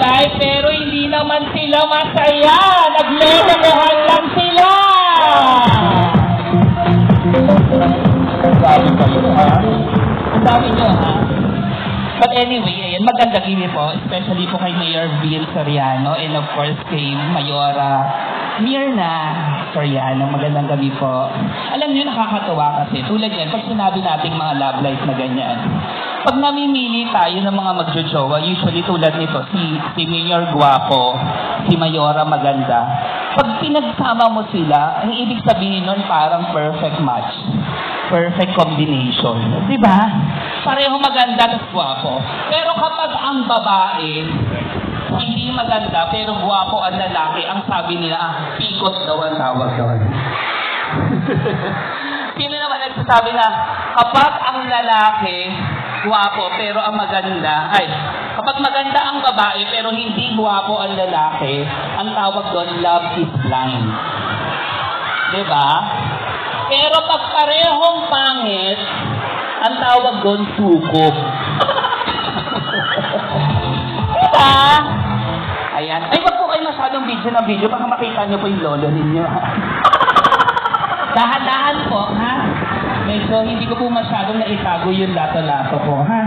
kulay, pero hindi naman sila masaya. Naglelehan lang sila. Sabi kayo, ha? Ang dami nyo, ha? But anyway, ayan, magandang gabi po, especially po kay Mayor Bill Soriano and of course kay Mayora Mirna Soriano. Magandang gabi po. Alam niyo, nakakatuwa kasi, tulad yan, pag sinabi nating mga love life na ganyan, pag namimili tayo ng mga magjojowa, usually tulad nito, si Mayor Guapo, si Mayora Maganda, pag pinagsama mo sila, ang ibig sabihin nun parang perfect match. Perfect combination. Diba? Pareho maganda at guwapo. Pero kapag ang babae, hindi maganda, pero guwapo ang lalaki, ang sabi nila, pikot daw ang tawag doon. Sino naman nagsasabi na, kapag ang lalaki, guwapo, pero ang maganda, kapag maganda ang babae, pero hindi guwapo ang lalaki, ang tawag doon, love is blind. Diba? Pero pag parehong pangit, ang tawag doon, sukob. Diba? Ayan. Ay, wag po kayo masyadong video, baka makita niyo po yung lolo ninyo. Dahan-dahan po, ha? Medyo hindi ko po masyadong naitago yung lato-lato po, ha?